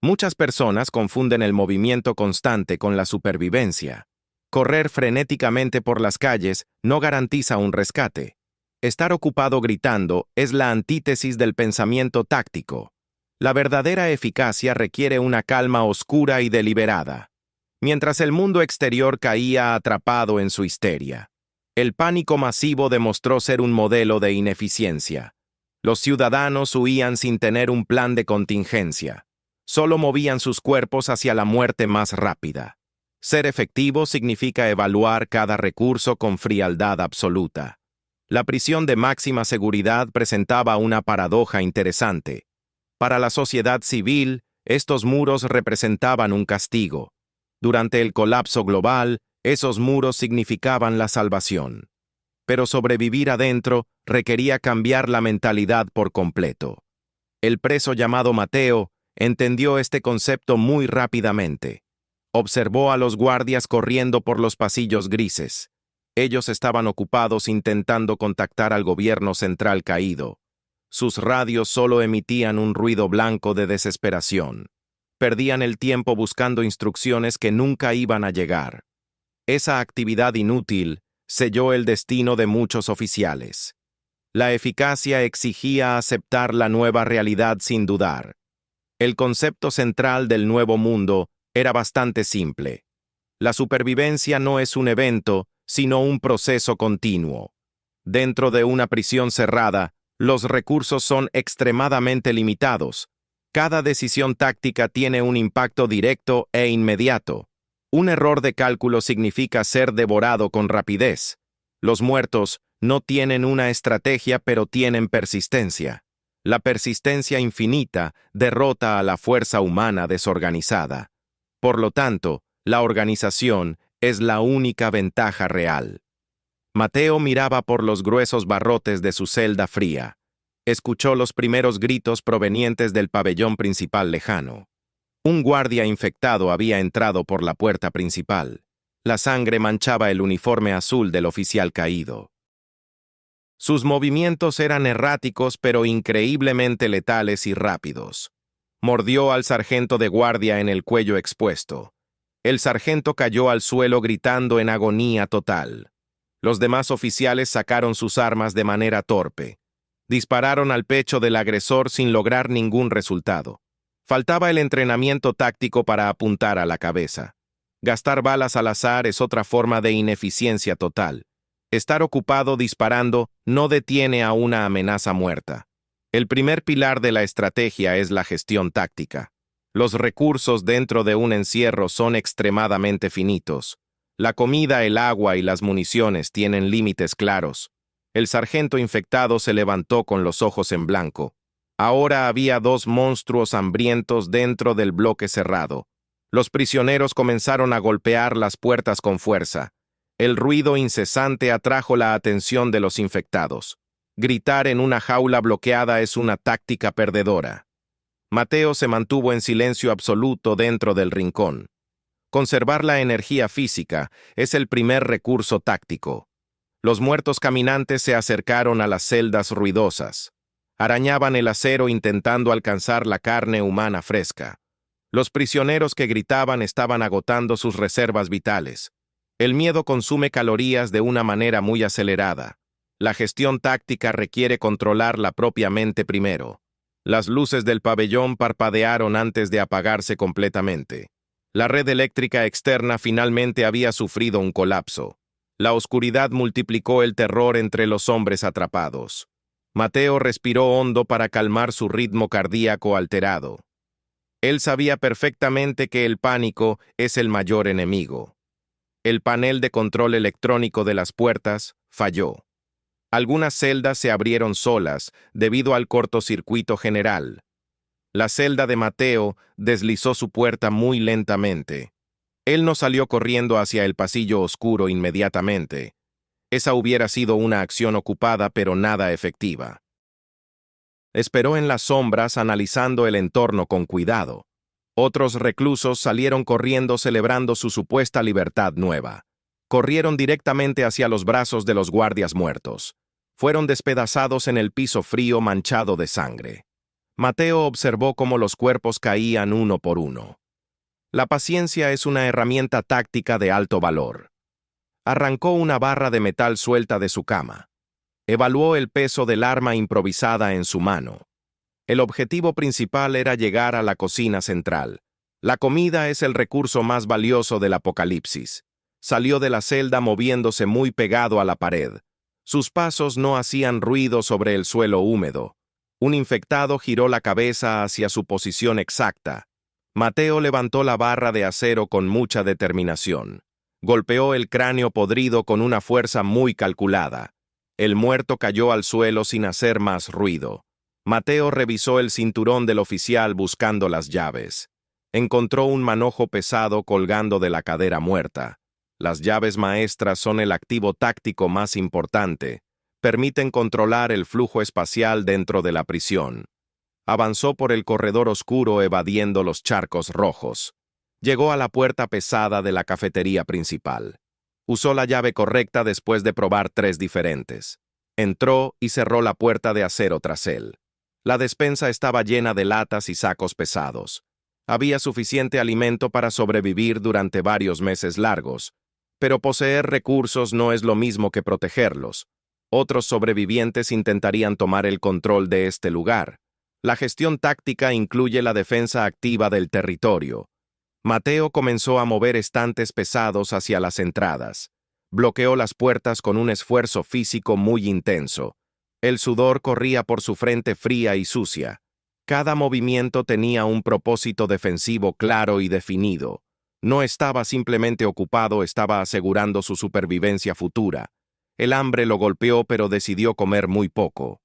Muchas personas confunden el movimiento constante con la supervivencia. Correr frenéticamente por las calles no garantiza un rescate. Estar ocupado gritando es la antítesis del pensamiento táctico. La verdadera eficacia requiere una calma oscura y deliberada. Mientras el mundo exterior caía atrapado en su histeria, el pánico masivo demostró ser un modelo de ineficiencia. Los ciudadanos huían sin tener un plan de contingencia. Solo movían sus cuerpos hacia la muerte más rápida. Ser efectivo significa evaluar cada recurso con frialdad absoluta. La prisión de máxima seguridad presentaba una paradoja interesante. Para la sociedad civil, estos muros representaban un castigo. Durante el colapso global, esos muros significaban la salvación. Pero sobrevivir adentro requería cambiar la mentalidad por completo. El preso llamado Mateo entendió este concepto muy rápidamente. Observó a los guardias corriendo por los pasillos grises. Ellos estaban ocupados intentando contactar al gobierno central caído. Sus radios solo emitían un ruido blanco de desesperación. Perdían el tiempo buscando instrucciones que nunca iban a llegar. Esa actividad inútil selló el destino de muchos oficiales. La eficacia exigía aceptar la nueva realidad sin dudar. El concepto central del nuevo mundo era bastante simple. La supervivencia no es un evento, sino un proceso continuo. Dentro de una prisión cerrada, los recursos son extremadamente limitados. Cada decisión táctica tiene un impacto directo e inmediato. Un error de cálculo significa ser devorado con rapidez. Los muertos no tienen una estrategia, pero tienen persistencia. La persistencia infinita derrota a la fuerza humana desorganizada. Por lo tanto, la organización es la única ventaja real. Mateo miraba por los gruesos barrotes de su celda fría. Escuchó los primeros gritos provenientes del pabellón principal lejano. Un guardia infectado había entrado por la puerta principal. La sangre manchaba el uniforme azul del oficial caído. Sus movimientos eran erráticos pero increíblemente letales y rápidos. Mordió al sargento de guardia en el cuello expuesto. El sargento cayó al suelo gritando en agonía total. Los demás oficiales sacaron sus armas de manera torpe. Dispararon al pecho del agresor sin lograr ningún resultado. Faltaba el entrenamiento táctico para apuntar a la cabeza. Gastar balas al azar es otra forma de ineficiencia total. Estar ocupado disparando no detiene a una amenaza muerta. El primer pilar de la estrategia es la gestión táctica. Los recursos dentro de un encierro son extremadamente finitos. La comida, el agua y las municiones tienen límites claros. El sargento infectado se levantó con los ojos en blanco. Ahora había dos monstruos hambrientos dentro del bloque cerrado. Los prisioneros comenzaron a golpear las puertas con fuerza. El ruido incesante atrajo la atención de los infectados. Gritar en una jaula bloqueada es una táctica perdedora. Mateo se mantuvo en silencio absoluto dentro del rincón. Conservar la energía física es el primer recurso táctico. Los muertos caminantes se acercaron a las celdas ruidosas. Arañaban el acero intentando alcanzar la carne humana fresca. Los prisioneros que gritaban estaban agotando sus reservas vitales. El miedo consume calorías de una manera muy acelerada. La gestión táctica requiere controlar la propia mente primero. Las luces del pabellón parpadearon antes de apagarse completamente. La red eléctrica externa finalmente había sufrido un colapso. La oscuridad multiplicó el terror entre los hombres atrapados. Mateo respiró hondo para calmar su ritmo cardíaco alterado. Él sabía perfectamente que el pánico es el mayor enemigo. El panel de control electrónico de las puertas falló. Algunas celdas se abrieron solas debido al cortocircuito general. La celda de Mateo deslizó su puerta muy lentamente. Él no salió corriendo hacia el pasillo oscuro inmediatamente. Esa hubiera sido una acción ocupada pero nada efectiva. Esperó en las sombras analizando el entorno con cuidado. Otros reclusos salieron corriendo celebrando su supuesta libertad nueva. Corrieron directamente hacia los brazos de los guardias muertos. Fueron despedazados en el piso frío manchado de sangre. Mateo observó cómo los cuerpos caían uno por uno. La paciencia es una herramienta táctica de alto valor. Arrancó una barra de metal suelta de su cama. Evaluó el peso del arma improvisada en su mano. El objetivo principal era llegar a la cocina central. La comida es el recurso más valioso del apocalipsis. Salió de la celda moviéndose muy pegado a la pared. Sus pasos no hacían ruido sobre el suelo húmedo. Un infectado giró la cabeza hacia su posición exacta. Mateo levantó la barra de acero con mucha determinación. Golpeó el cráneo podrido con una fuerza muy calculada. El muerto cayó al suelo sin hacer más ruido. Mateo revisó el cinturón del oficial buscando las llaves. Encontró un manojo pesado colgando de la cadera muerta. Las llaves maestras son el activo táctico más importante. Permiten controlar el flujo espacial dentro de la prisión. Avanzó por el corredor oscuro evadiendo los charcos rojos. Llegó a la puerta pesada de la cafetería principal. Usó la llave correcta después de probar 3 diferentes. Entró y cerró la puerta de acero tras él. La despensa estaba llena de latas y sacos pesados. Había suficiente alimento para sobrevivir durante varios meses largos, pero poseer recursos no es lo mismo que protegerlos. Otros sobrevivientes intentarían tomar el control de este lugar. La gestión táctica incluye la defensa activa del territorio. Mateo comenzó a mover estantes pesados hacia las entradas. Bloqueó las puertas con un esfuerzo físico muy intenso. El sudor corría por su frente fría y sucia. Cada movimiento tenía un propósito defensivo claro y definido. No estaba simplemente ocupado, estaba asegurando su supervivencia futura. El hambre lo golpeó, pero decidió comer muy poco.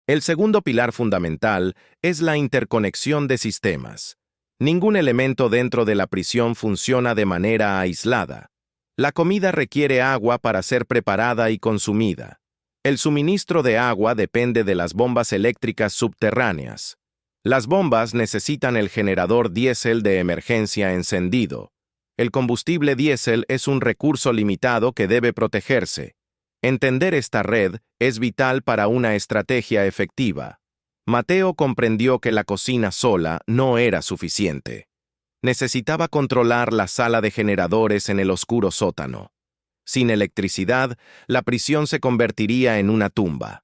El segundo pilar fundamental es la interconexión de sistemas. Ningún elemento dentro de la prisión funciona de manera aislada. La comida requiere agua para ser preparada y consumida. El suministro de agua depende de las bombas eléctricas subterráneas. Las bombas necesitan el generador diésel de emergencia encendido. El combustible diésel es un recurso limitado que debe protegerse. Entender esta red es vital para una estrategia efectiva. Mateo comprendió que la cocina sola no era suficiente. Necesitaba controlar la sala de generadores en el oscuro sótano. Sin electricidad, la prisión se convertiría en una tumba.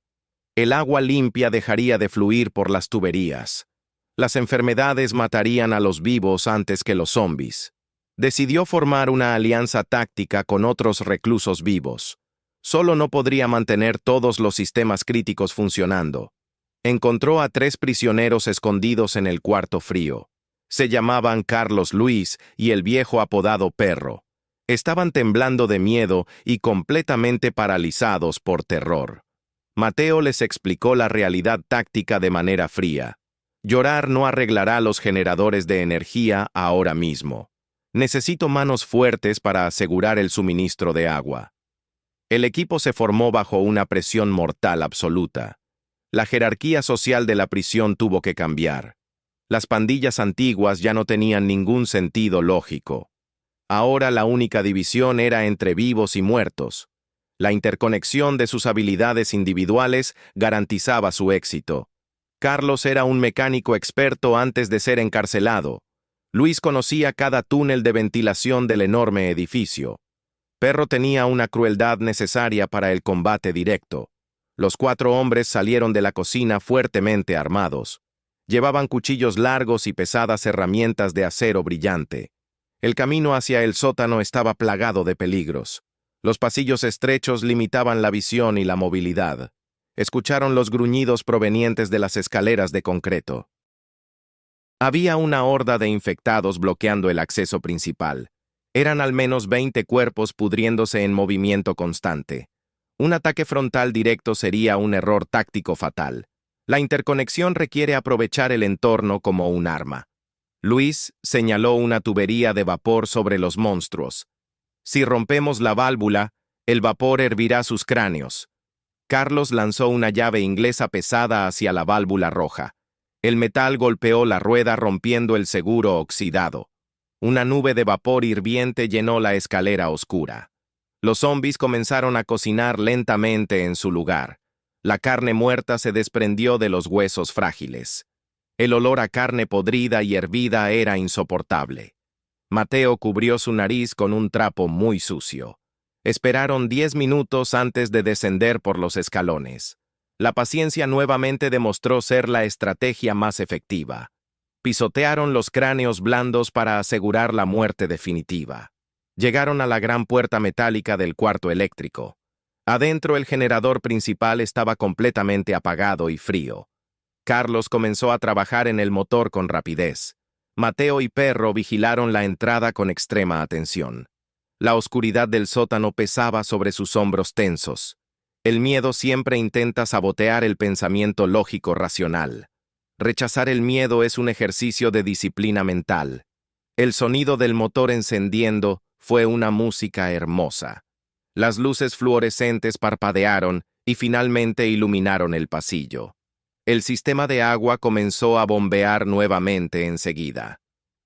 El agua limpia dejaría de fluir por las tuberías. Las enfermedades matarían a los vivos antes que los zombis. Decidió formar una alianza táctica con otros reclusos vivos. Solo no podría mantener todos los sistemas críticos funcionando. Encontró a 3 prisioneros escondidos en el cuarto frío. Se llamaban Carlos Luis y el viejo apodado Perro. Estaban temblando de miedo y completamente paralizados por terror. Mateo les explicó la realidad táctica de manera fría. Llorar no arreglará los generadores de energía ahora mismo. Necesito manos fuertes para asegurar el suministro de agua. El equipo se formó bajo una presión mortal absoluta. La jerarquía social de la prisión tuvo que cambiar. Las pandillas antiguas ya no tenían ningún sentido lógico. Ahora la única división era entre vivos y muertos. La interconexión de sus habilidades individuales garantizaba su éxito. Carlos era un mecánico experto antes de ser encarcelado. Luis conocía cada túnel de ventilación del enorme edificio. Perro tenía una crueldad necesaria para el combate directo. Los 4 hombres salieron de la cocina fuertemente armados. Llevaban cuchillos largos y pesadas herramientas de acero brillante. El camino hacia el sótano estaba plagado de peligros. Los pasillos estrechos limitaban la visión y la movilidad. Escucharon los gruñidos provenientes de las escaleras de concreto. Había una horda de infectados bloqueando el acceso principal. Eran al menos 20 cuerpos pudriéndose en movimiento constante. Un ataque frontal directo sería un error táctico fatal. La interconexión requiere aprovechar el entorno como un arma. Luis señaló una tubería de vapor sobre los monstruos. Si rompemos la válvula, el vapor hervirá sus cráneos. Carlos lanzó una llave inglesa pesada hacia la válvula roja. El metal golpeó la rueda rompiendo el seguro oxidado. Una nube de vapor hirviente llenó la escalera oscura. Los zombis comenzaron a cocinar lentamente en su lugar. La carne muerta se desprendió de los huesos frágiles. El olor a carne podrida y hervida era insoportable. Mateo cubrió su nariz con un trapo muy sucio. Esperaron 10 minutos antes de descender por los escalones. La paciencia nuevamente demostró ser la estrategia más efectiva. Pisotearon los cráneos blandos para asegurar la muerte definitiva. Llegaron a la gran puerta metálica del cuarto eléctrico. Adentro el generador principal estaba completamente apagado y frío. Carlos comenzó a trabajar en el motor con rapidez. Mateo y Perro vigilaron la entrada con extrema atención. La oscuridad del sótano pesaba sobre sus hombros tensos. El miedo siempre intenta sabotear el pensamiento lógico racional. Rechazar el miedo es un ejercicio de disciplina mental. El sonido del motor encendiendo fue una música hermosa. Las luces fluorescentes parpadearon y finalmente iluminaron el pasillo. El sistema de agua comenzó a bombear nuevamente enseguida.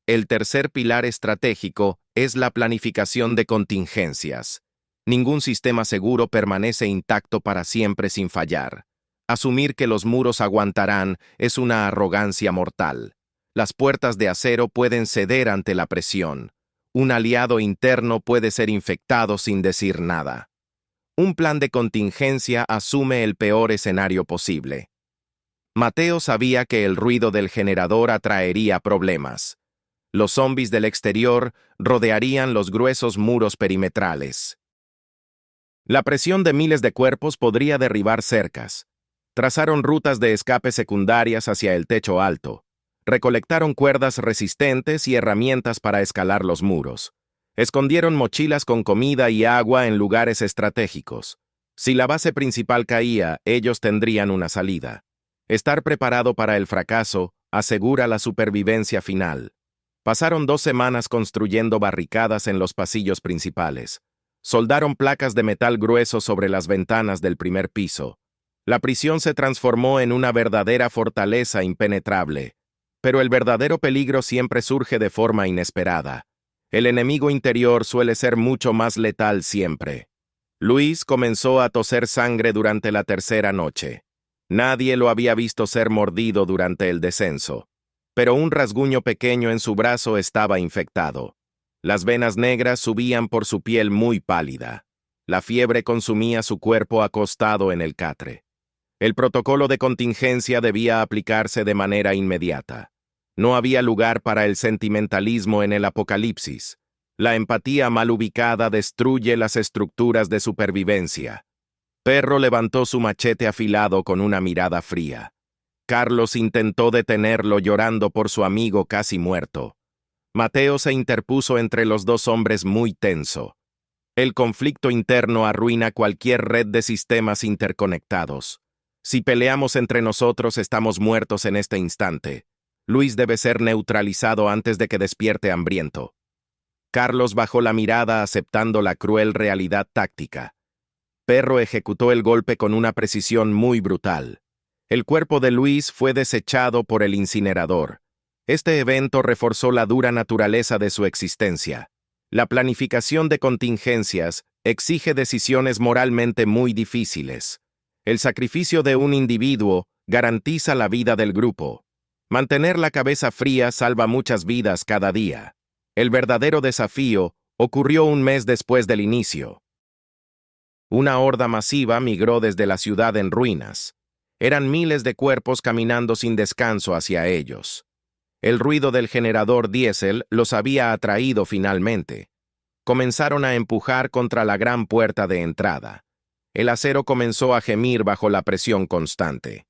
El tercer pilar estratégico es la planificación de contingencias. Ningún sistema seguro permanece intacto para siempre sin fallar. Asumir que los muros aguantarán es una arrogancia mortal. Las puertas de acero pueden ceder ante la presión. Un aliado interno puede ser infectado sin decir nada. Un plan de contingencia asume el peor escenario posible. Mateo sabía que el ruido del generador atraería problemas. Los zombis del exterior rodearían los gruesos muros perimetrales. La presión de miles de cuerpos podría derribar cercas. Trazaron rutas de escape secundarias hacia el techo alto. Recolectaron cuerdas resistentes y herramientas para escalar los muros. Escondieron mochilas con comida y agua en lugares estratégicos. Si la base principal caía, ellos tendrían una salida. Estar preparado para el fracaso asegura la supervivencia final. Pasaron 2 semanas construyendo barricadas en los pasillos principales. Soldaron placas de metal grueso sobre las ventanas del primer piso. La prisión se transformó en una verdadera fortaleza impenetrable. Pero el verdadero peligro siempre surge de forma inesperada. El enemigo interior suele ser mucho más letal siempre. Luis comenzó a toser sangre durante la tercera noche. Nadie lo había visto ser mordido durante el descenso. Pero un rasguño pequeño en su brazo estaba infectado. Las venas negras subían por su piel muy pálida. La fiebre consumía su cuerpo acostado en el catre. El protocolo de contingencia debía aplicarse de manera inmediata. No había lugar para el sentimentalismo en el apocalipsis. La empatía mal ubicada destruye las estructuras de supervivencia. Perro levantó su machete afilado con una mirada fría. Carlos intentó detenerlo llorando por su amigo casi muerto. Mateo se interpuso entre los dos hombres muy tenso. El conflicto interno arruina cualquier red de sistemas interconectados. Si peleamos entre nosotros, estamos muertos en este instante. Luis debe ser neutralizado antes de que despierte hambriento. Carlos bajó la mirada aceptando la cruel realidad táctica. Perro ejecutó el golpe con una precisión muy brutal. El cuerpo de Luis fue desechado por el incinerador. Este evento reforzó la dura naturaleza de su existencia. La planificación de contingencias exige decisiones moralmente muy difíciles. El sacrificio de un individuo garantiza la vida del grupo. Mantener la cabeza fría salva muchas vidas cada día. El verdadero desafío ocurrió un mes después del inicio. Una horda masiva migró desde la ciudad en ruinas. Eran miles de cuerpos caminando sin descanso hacia ellos. El ruido del generador diésel los había atraído finalmente. Comenzaron a empujar contra la gran puerta de entrada. El acero comenzó a gemir bajo la presión constante.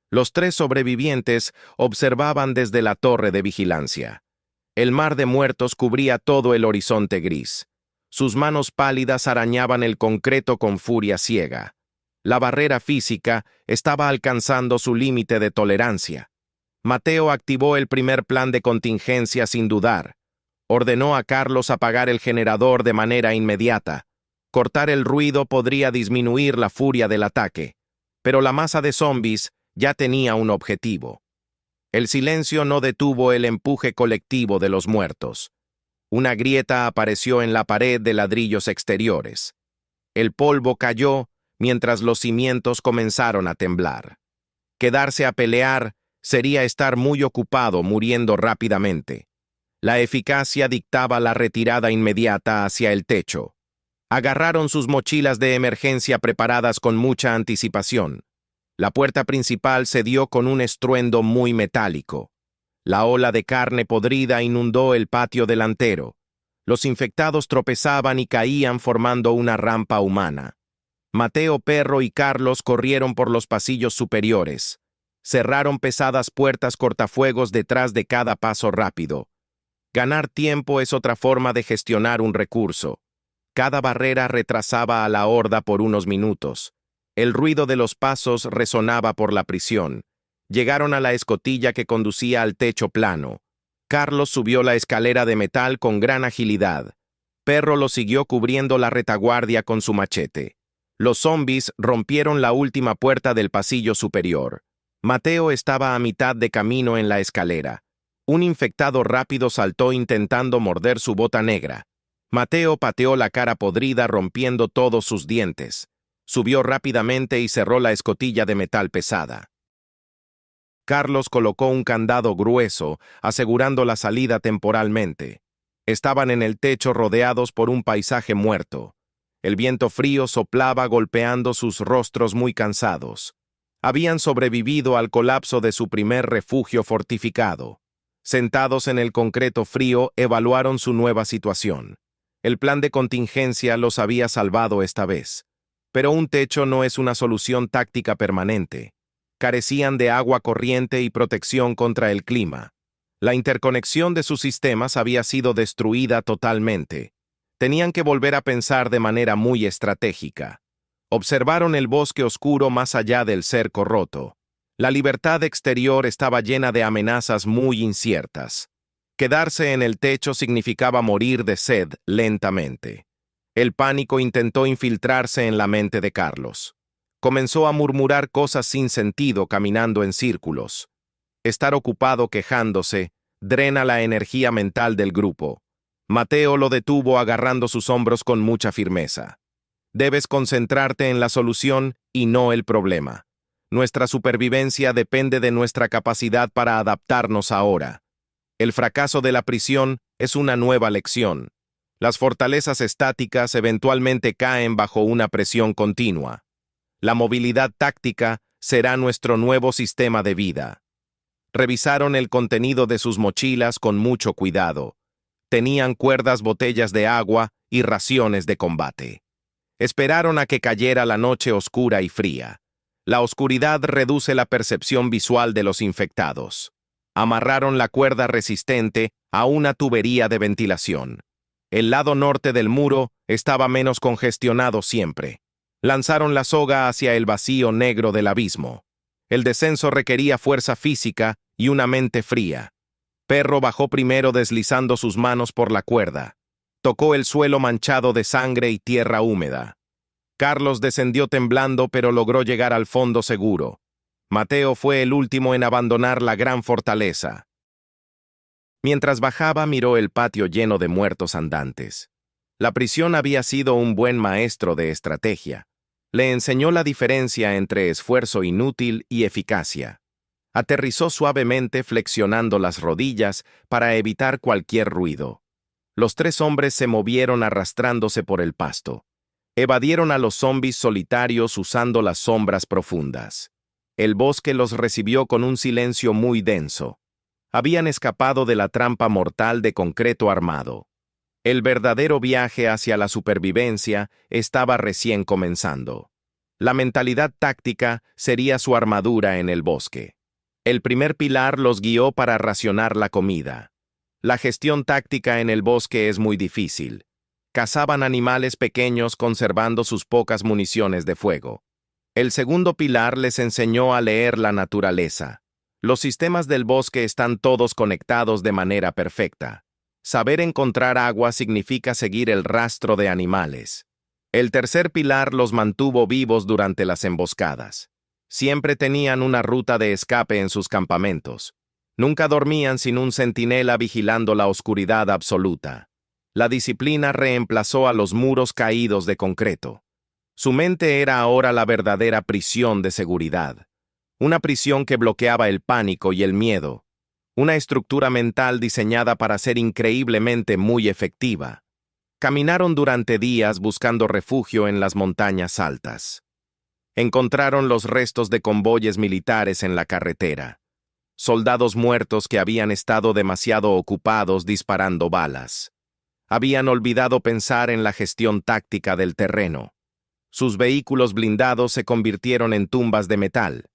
Los 3 sobrevivientes observaban desde la torre de vigilancia. El mar de muertos cubría todo el horizonte gris. Sus manos pálidas arañaban el concreto con furia ciega. La barrera física estaba alcanzando su límite de tolerancia. Mateo activó el primer plan de contingencia sin dudar. Ordenó a Carlos apagar el generador de manera inmediata. Cortar el ruido podría disminuir la furia del ataque. Pero la masa de zombies ya tenía un objetivo. El silencio no detuvo el empuje colectivo de los muertos. Una grieta apareció en la pared de ladrillos exteriores. El polvo cayó, mientras los cimientos comenzaron a temblar. Quedarse a pelear sería estar muy ocupado muriendo rápidamente. La eficacia dictaba la retirada inmediata hacia el techo. Agarraron sus mochilas de emergencia preparadas con mucha anticipación. La puerta principal se dio con un estruendo muy metálico. La ola de carne podrida inundó el patio delantero. Los infectados tropezaban y caían formando una rampa humana. Mateo, Perro y Carlos corrieron por los pasillos superiores. Cerraron pesadas puertas cortafuegos detrás de cada paso rápido. Ganar tiempo es otra forma de gestionar un recurso. Cada barrera retrasaba a la horda por unos minutos. El ruido de los pasos resonaba por la prisión. Llegaron a la escotilla que conducía al techo plano. Carlos subió la escalera de metal con gran agilidad. Perro lo siguió cubriendo la retaguardia con su machete. Los zombies rompieron la última puerta del pasillo superior. Mateo estaba a mitad de camino en la escalera. Un infectado rápido saltó intentando morder su bota negra. Mateo pateó la cara podrida rompiendo todos sus dientes. Subió rápidamente y cerró la escotilla de metal pesada. Carlos colocó un candado grueso, asegurando la salida temporalmente. Estaban en el techo rodeados por un paisaje muerto. El viento frío soplaba golpeando sus rostros muy cansados. Habían sobrevivido al colapso de su primer refugio fortificado. Sentados en el concreto frío, evaluaron su nueva situación. El plan de contingencia los había salvado esta vez. Pero un techo no es una solución táctica permanente. Carecían de agua corriente y protección contra el clima. La interconexión de sus sistemas había sido destruida totalmente. Tenían que volver a pensar de manera muy estratégica. Observaron el bosque oscuro más allá del cerco roto. La libertad exterior estaba llena de amenazas muy inciertas. Quedarse en el techo significaba morir de sed lentamente. El pánico intentó infiltrarse en la mente de Carlos. Comenzó a murmurar cosas sin sentido caminando en círculos. Estar ocupado quejándose drena la energía mental del grupo. Mateo lo detuvo agarrando sus hombros con mucha firmeza. Debes concentrarte en la solución y no el problema. Nuestra supervivencia depende de nuestra capacidad para adaptarnos ahora. El fracaso de la prisión es una nueva lección. Las fortalezas estáticas eventualmente caen bajo una presión continua. La movilidad táctica será nuestro nuevo sistema de vida. Revisaron el contenido de sus mochilas con mucho cuidado. Tenían cuerdas, botellas de agua y raciones de combate. Esperaron a que cayera la noche oscura y fría. La oscuridad reduce la percepción visual de los infectados. Amarraron la cuerda resistente a una tubería de ventilación. El lado norte del muro estaba menos congestionado siempre. Lanzaron la soga hacia el vacío negro del abismo. El descenso requería fuerza física y una mente fría. Perro bajó primero deslizando sus manos por la cuerda. Tocó el suelo manchado de sangre y tierra húmeda. Carlos descendió temblando pero logró llegar al fondo seguro. Mateo fue el último en abandonar la gran fortaleza. Mientras bajaba miró el patio lleno de muertos andantes. La prisión había sido un buen maestro de estrategia. Le enseñó la diferencia entre esfuerzo inútil y eficacia. Aterrizó suavemente flexionando las rodillas para evitar cualquier ruido. Los tres hombres se movieron arrastrándose por el pasto. Evadieron a los zombis solitarios usando las sombras profundas. El bosque los recibió con un silencio muy denso. Habían escapado de la trampa mortal de concreto armado. El verdadero viaje hacia la supervivencia estaba recién comenzando. La mentalidad táctica sería su armadura en el bosque. El primer pilar los guió para racionar la comida. La gestión táctica en el bosque es muy difícil. Cazaban animales pequeños conservando sus pocas municiones de fuego. El segundo pilar les enseñó a leer la naturaleza. Los sistemas del bosque están todos conectados de manera perfecta. Saber encontrar agua significa seguir el rastro de animales. El tercer pilar los mantuvo vivos durante las emboscadas. Siempre tenían una ruta de escape en sus campamentos. Nunca dormían sin un centinela vigilando la oscuridad absoluta. La disciplina reemplazó a los muros caídos de concreto. Su mente era ahora la verdadera prisión de seguridad. Una prisión que bloqueaba el pánico y el miedo. Una estructura mental diseñada para ser increíblemente muy efectiva. Caminaron durante días buscando refugio en las montañas altas. Encontraron los restos de convoyes militares en la carretera. Soldados muertos que habían estado demasiado ocupados disparando balas. Habían olvidado pensar en la gestión táctica del terreno. Sus vehículos blindados se convirtieron en tumbas de metal.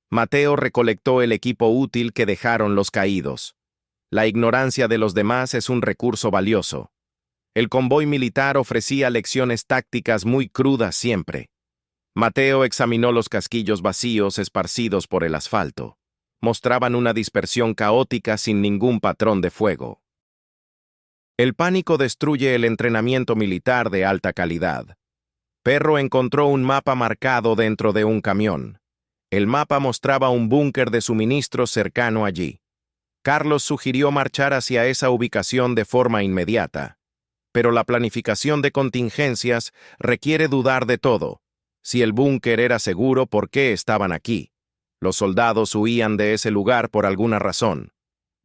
Mateo recolectó el equipo útil que dejaron los caídos. La ignorancia de los demás es un recurso valioso. El convoy militar ofrecía lecciones tácticas muy crudas siempre. Mateo examinó los casquillos vacíos esparcidos por el asfalto. Mostraban una dispersión caótica sin ningún patrón de fuego. El pánico destruye el entrenamiento militar de alta calidad. Perro encontró un mapa marcado dentro de un camión. El mapa mostraba un búnker de suministros cercano allí. Carlos sugirió marchar hacia esa ubicación de forma inmediata. Pero la planificación de contingencias requiere dudar de todo. Si el búnker era seguro, ¿por qué estaban aquí? Los soldados huían de ese lugar por alguna razón.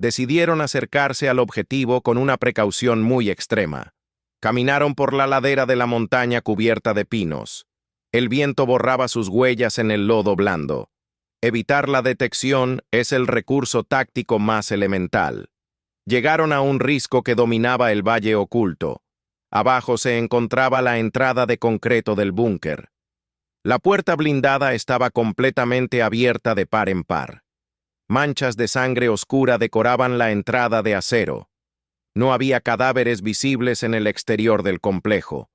Decidieron acercarse al objetivo con una precaución muy extrema. Caminaron por la ladera de la montaña cubierta de pinos. El viento borraba sus huellas en el lodo blando. Evitar la detección es el recurso táctico más elemental. Llegaron a un risco que dominaba el valle oculto. Abajo se encontraba la entrada de concreto del búnker. La puerta blindada estaba completamente abierta de par en par. Manchas de sangre oscura decoraban la entrada de acero. No había cadáveres visibles en el exterior del complejo.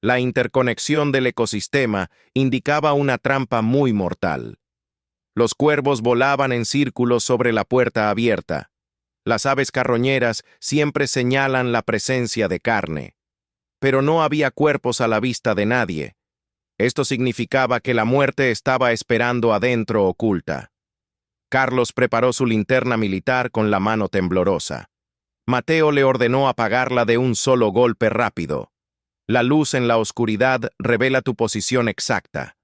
La interconexión del ecosistema indicaba una trampa muy mortal. Los cuervos volaban en círculos sobre la puerta abierta. Las aves carroñeras siempre señalan la presencia de carne. Pero no había cuerpos a la vista de nadie. Esto significaba que la muerte estaba esperando adentro oculta. Carlos preparó su linterna militar con la mano temblorosa. Mateo le ordenó apagarla de un solo golpe rápido. La luz en la oscuridad revela tu posición exacta.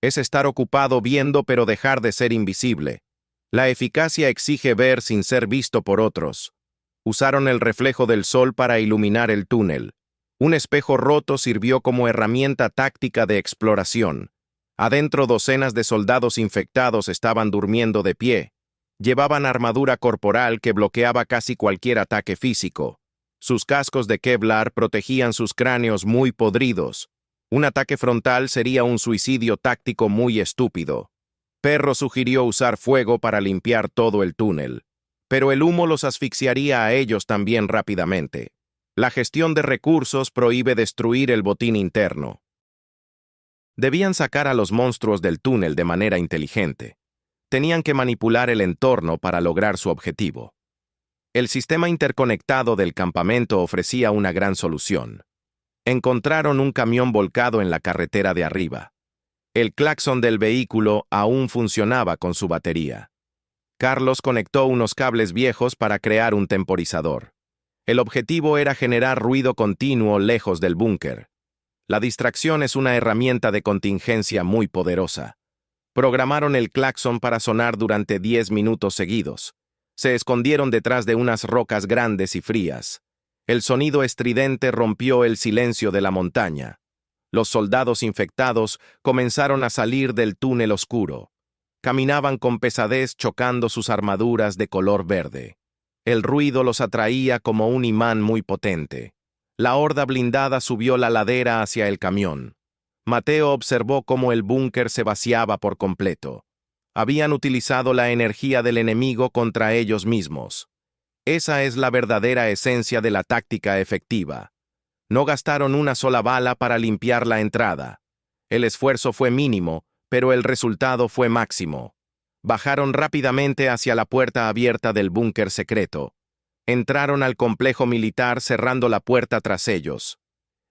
Es estar ocupado viendo pero dejar de ser invisible. La eficacia exige ver sin ser visto por otros. Usaron el reflejo del sol para iluminar el túnel. Un espejo roto sirvió como herramienta táctica de exploración. Adentro docenas de soldados infectados estaban durmiendo de pie. Llevaban armadura corporal que bloqueaba casi cualquier ataque físico. Sus cascos de Kevlar protegían sus cráneos muy podridos. Un ataque frontal sería un suicidio táctico muy estúpido. Perro sugirió usar fuego para limpiar todo el túnel. Pero el humo los asfixiaría a ellos también rápidamente. La gestión de recursos prohíbe destruir el botín interno. Debían sacar a los monstruos del túnel de manera inteligente. Tenían que manipular el entorno para lograr su objetivo. El sistema interconectado del campamento ofrecía una gran solución. Encontraron un camión volcado en la carretera de arriba. El claxon del vehículo aún funcionaba con su batería. Carlos conectó unos cables viejos para crear un temporizador. El objetivo era generar ruido continuo lejos del búnker. La distracción es una herramienta de contingencia muy poderosa. Programaron el claxon para sonar durante 10 minutos seguidos. Se escondieron detrás de unas rocas grandes y frías. El sonido estridente rompió el silencio de la montaña. Los soldados infectados comenzaron a salir del túnel oscuro. Caminaban con pesadez chocando sus armaduras de color verde. El ruido los atraía como un imán muy potente. La horda blindada subió la ladera hacia el camión. Mateo observó cómo el búnker se vaciaba por completo. Habían utilizado la energía del enemigo contra ellos mismos. Esa es la verdadera esencia de la táctica efectiva. No gastaron una sola bala para limpiar la entrada. El esfuerzo fue mínimo, pero el resultado fue máximo. Bajaron rápidamente hacia la puerta abierta del búnker secreto. Entraron al complejo militar cerrando la puerta tras ellos.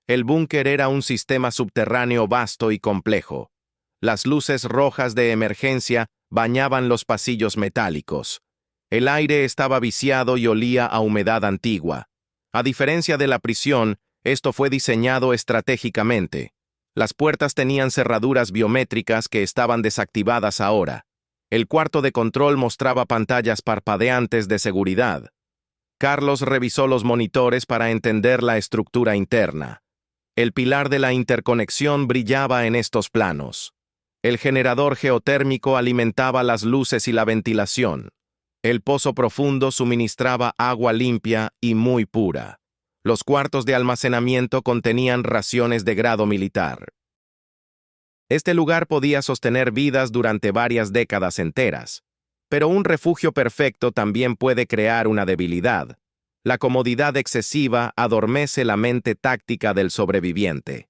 El búnker era un sistema subterráneo vasto y complejo. Las luces rojas de emergencia bañaban los pasillos metálicos. El aire estaba viciado y olía a humedad antigua. A diferencia de la prisión, esto fue diseñado estratégicamente. Las puertas tenían cerraduras biométricas que estaban desactivadas ahora. El cuarto de control mostraba pantallas parpadeantes de seguridad. Carlos revisó los monitores para entender la estructura interna. El pilar de la interconexión brillaba en estos planos. El generador geotérmico alimentaba las luces y la ventilación. El pozo profundo suministraba agua limpia y muy pura. Los cuartos de almacenamiento contenían raciones de grado militar. Este lugar podía sostener vidas durante varias décadas enteras. Pero un refugio perfecto también puede crear una debilidad. La comodidad excesiva adormece la mente táctica del sobreviviente.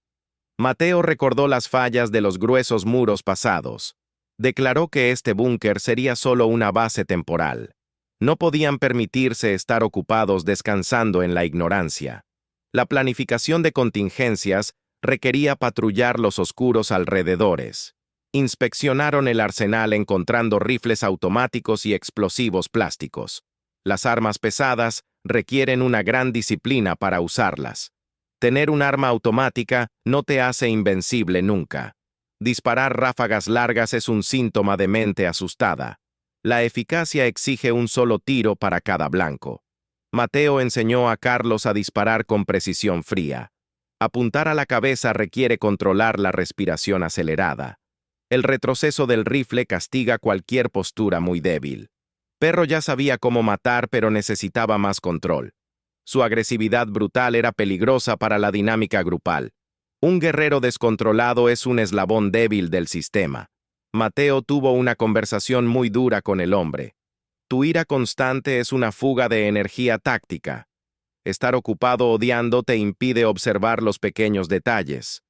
Mateo recordó las fallas de los gruesos muros pasados. Declaró que este búnker sería solo una base temporal. No podían permitirse estar ocupados descansando en la ignorancia. La planificación de contingencias requería patrullar los oscuros alrededores. Inspeccionaron el arsenal encontrando rifles automáticos y explosivos plásticos. Las armas pesadas requieren una gran disciplina para usarlas. Tener un arma automática no te hace invencible nunca. Disparar ráfagas largas es un síntoma de mente asustada. La eficacia exige un solo tiro para cada blanco. Mateo enseñó a Carlos a disparar con precisión fría. Apuntar a la cabeza requiere controlar la respiración acelerada. El retroceso del rifle castiga cualquier postura muy débil. Perro ya sabía cómo matar, pero necesitaba más control. Su agresividad brutal era peligrosa para la dinámica grupal. Un guerrero descontrolado es un eslabón débil del sistema. Mateo tuvo una conversación muy dura con el hombre. Tu ira constante es una fuga de energía táctica. Estar ocupado odiando te impide observar los pequeños detalles.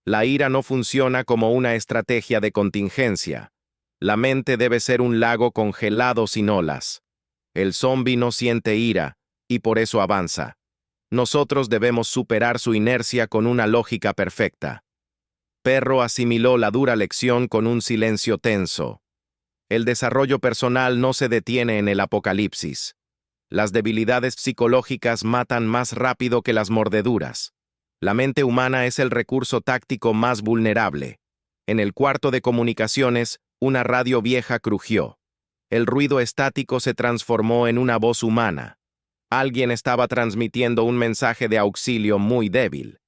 La ira no funciona como una estrategia de contingencia. La mente debe ser un lago congelado sin olas. El zombi no siente ira, y por eso avanza. Nosotros debemos superar su inercia con una lógica perfecta. Perro asimiló la dura lección con un silencio tenso. El desarrollo personal no se detiene en el apocalipsis. Las debilidades psicológicas matan más rápido que las mordeduras. La mente humana es el recurso táctico más vulnerable. En el cuarto de comunicaciones, una radio vieja crujió. El ruido estático se transformó en una voz humana. Alguien estaba transmitiendo un mensaje de auxilio muy débil.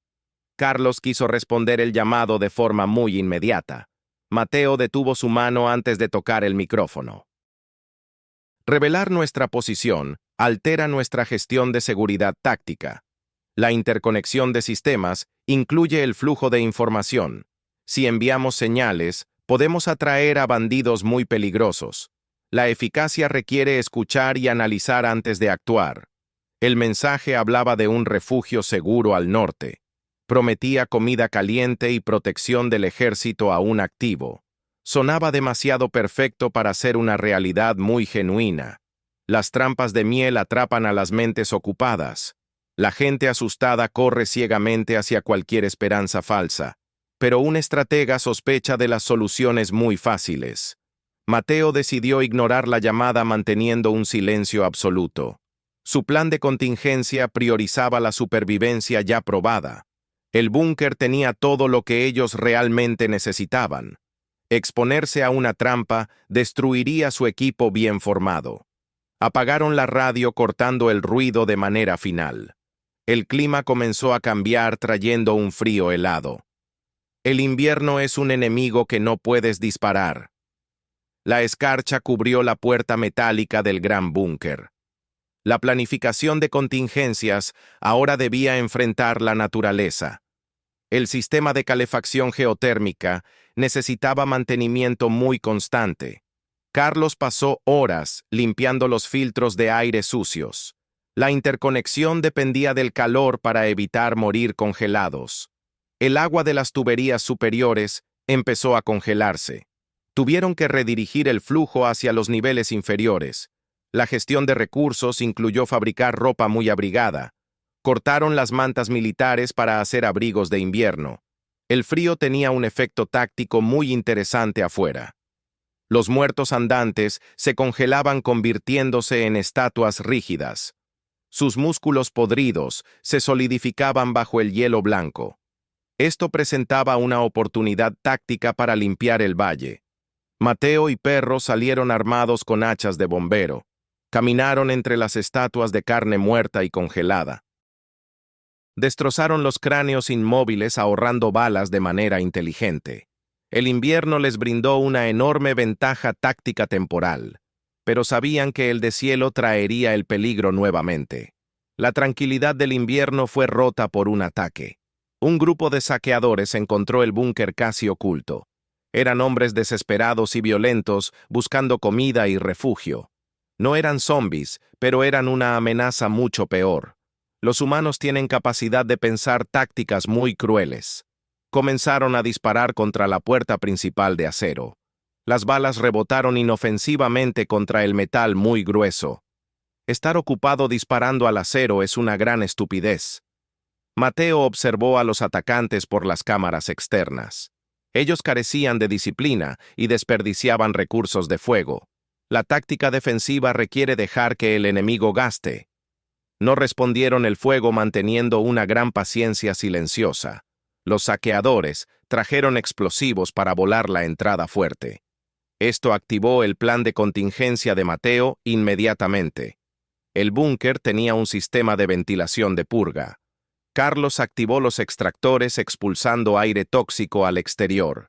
Carlos quiso responder el llamado de forma muy inmediata. Mateo detuvo su mano antes de tocar el micrófono. Revelar nuestra posición altera nuestra gestión de seguridad táctica. La interconexión de sistemas incluye el flujo de información. Si enviamos señales, podemos atraer a bandidos muy peligrosos. La eficacia requiere escuchar y analizar antes de actuar. El mensaje hablaba de un refugio seguro al norte. Prometía comida caliente y protección del ejército aún activo. Sonaba demasiado perfecto para ser una realidad muy genuina. Las trampas de miel atrapan a las mentes ocupadas. La gente asustada corre ciegamente hacia cualquier esperanza falsa. Pero un estratega sospecha de las soluciones muy fáciles. Mateo decidió ignorar la llamada manteniendo un silencio absoluto. Su plan de contingencia priorizaba la supervivencia ya probada. El búnker tenía todo lo que ellos realmente necesitaban. Exponerse a una trampa destruiría su equipo bien formado. Apagaron la radio cortando el ruido de manera final. El clima comenzó a cambiar trayendo un frío helado. El invierno es un enemigo que no puedes disparar. La escarcha cubrió la puerta metálica del gran búnker. La planificación de contingencias ahora debía enfrentar la naturaleza. El sistema de calefacción geotérmica necesitaba mantenimiento muy constante. Carlos pasó horas limpiando los filtros de aire sucios. La interconexión dependía del calor para evitar morir congelados. El agua de las tuberías superiores empezó a congelarse. Tuvieron que redirigir el flujo hacia los niveles inferiores. La gestión de recursos incluyó fabricar ropa muy abrigada. Cortaron las mantas militares para hacer abrigos de invierno. El frío tenía un efecto táctico muy interesante afuera. Los muertos andantes se congelaban convirtiéndose en estatuas rígidas. Sus músculos podridos se solidificaban bajo el hielo blanco. Esto presentaba una oportunidad táctica para limpiar el valle. Mateo y Perro salieron armados con hachas de bombero. Caminaron entre las estatuas de carne muerta y congelada. Destrozaron los cráneos inmóviles ahorrando balas de manera inteligente. El invierno les brindó una enorme ventaja táctica temporal, pero sabían que el deshielo traería el peligro nuevamente. La tranquilidad del invierno fue rota por un ataque. Un grupo de saqueadores encontró el búnker casi oculto. Eran hombres desesperados y violentos buscando comida y refugio. No eran zombies, pero eran una amenaza mucho peor. Los humanos tienen capacidad de pensar tácticas muy crueles. Comenzaron a disparar contra la puerta principal de acero. Las balas rebotaron inofensivamente contra el metal muy grueso. Estar ocupado disparando al acero es una gran estupidez. Mateo observó a los atacantes por las cámaras externas. Ellos carecían de disciplina y desperdiciaban recursos de fuego. La táctica defensiva requiere dejar que el enemigo gaste. No respondieron el fuego manteniendo una gran paciencia silenciosa. Los saqueadores trajeron explosivos para volar la entrada fuerte. Esto activó el plan de contingencia de Mateo inmediatamente. El búnker tenía un sistema de ventilación de purga. Carlos activó los extractores expulsando aire tóxico al exterior.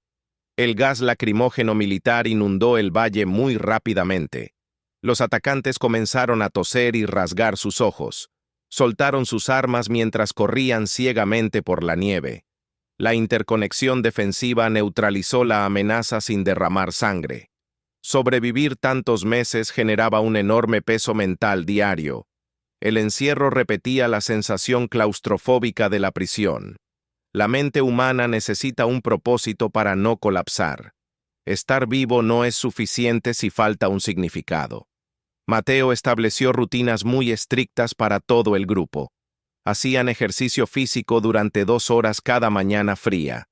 El gas lacrimógeno militar inundó el valle muy rápidamente. Los atacantes comenzaron a toser y rasgar sus ojos. Soltaron sus armas mientras corrían ciegamente por la nieve. La interconexión defensiva neutralizó la amenaza sin derramar sangre. Sobrevivir tantos meses generaba un enorme peso mental diario. El encierro repetía la sensación claustrofóbica de la prisión. La mente humana necesita un propósito para no colapsar. Estar vivo no es suficiente si falta un significado. Mateo estableció rutinas muy estrictas para todo el grupo. Hacían ejercicio físico durante 2 horas cada mañana fría.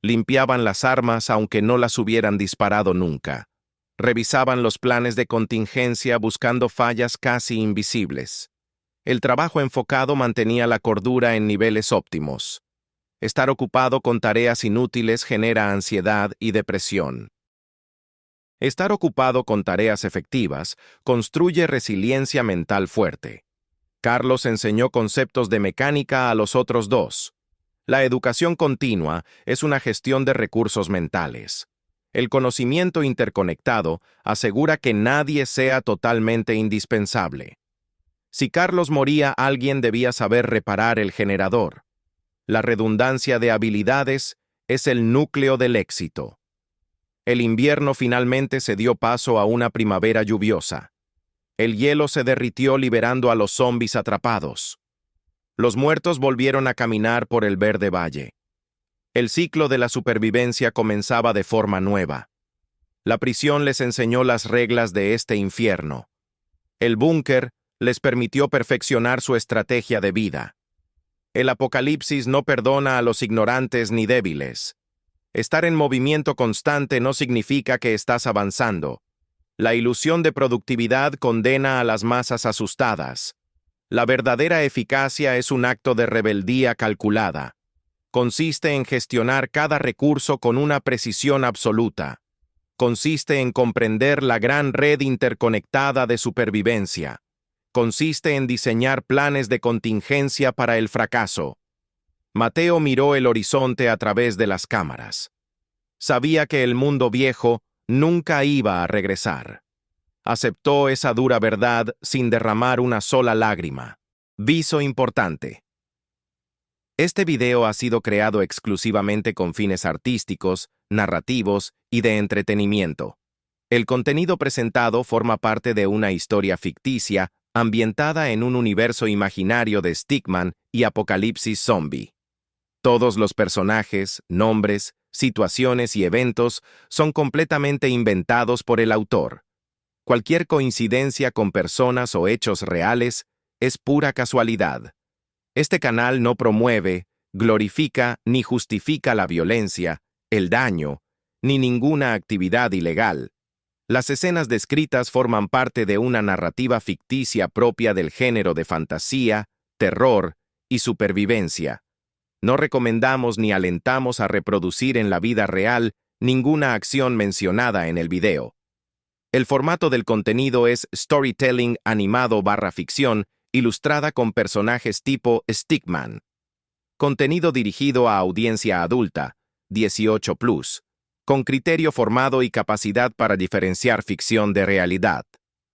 Limpiaban las armas aunque no las hubieran disparado nunca. Revisaban los planes de contingencia buscando fallas casi invisibles. El trabajo enfocado mantenía la cordura en niveles óptimos. Estar ocupado con tareas inútiles genera ansiedad y depresión. Estar ocupado con tareas efectivas construye resiliencia mental fuerte. Carlos enseñó conceptos de mecánica a los otros dos. La educación continua es una gestión de recursos mentales. El conocimiento interconectado asegura que nadie sea totalmente indispensable. Si Carlos moría, alguien debía saber reparar el generador. La redundancia de habilidades es el núcleo del éxito. El invierno finalmente se dio paso a una primavera lluviosa. El hielo se derritió liberando a los zombis atrapados. Los muertos volvieron a caminar por el verde valle. El ciclo de la supervivencia comenzaba de forma nueva. La prisión les enseñó las reglas de este infierno. El búnker les permitió perfeccionar su estrategia de vida. El apocalipsis no perdona a los ignorantes ni débiles. Estar en movimiento constante no significa que estás avanzando. La ilusión de productividad condena a las masas asustadas. La verdadera eficacia es un acto de rebeldía calculada. Consiste en gestionar cada recurso con una precisión absoluta. Consiste en comprender la gran red interconectada de supervivencia. Consiste en diseñar planes de contingencia para el fracaso. Mateo miró el horizonte a través de las cámaras. Sabía que el mundo viejo nunca iba a regresar. Aceptó esa dura verdad sin derramar una sola lágrima. Viso importante. Este video ha sido creado exclusivamente con fines artísticos, narrativos y de entretenimiento. El contenido presentado forma parte de una historia ficticia ambientada en un universo imaginario de Stickman y Apocalipsis Zombie. Todos los personajes, nombres, situaciones y eventos son completamente inventados por el autor. Cualquier coincidencia con personas o hechos reales es pura casualidad. Este canal no promueve, glorifica ni justifica la violencia, el daño, ni ninguna actividad ilegal. Las escenas descritas forman parte de una narrativa ficticia propia del género de fantasía, terror y supervivencia. No recomendamos ni alentamos a reproducir en la vida real ninguna acción mencionada en el video. El formato del contenido es storytelling animado/ficción, ilustrada con personajes tipo Stickman. Contenido dirigido a audiencia adulta, 18+, con criterio formado y capacidad para diferenciar ficción de realidad.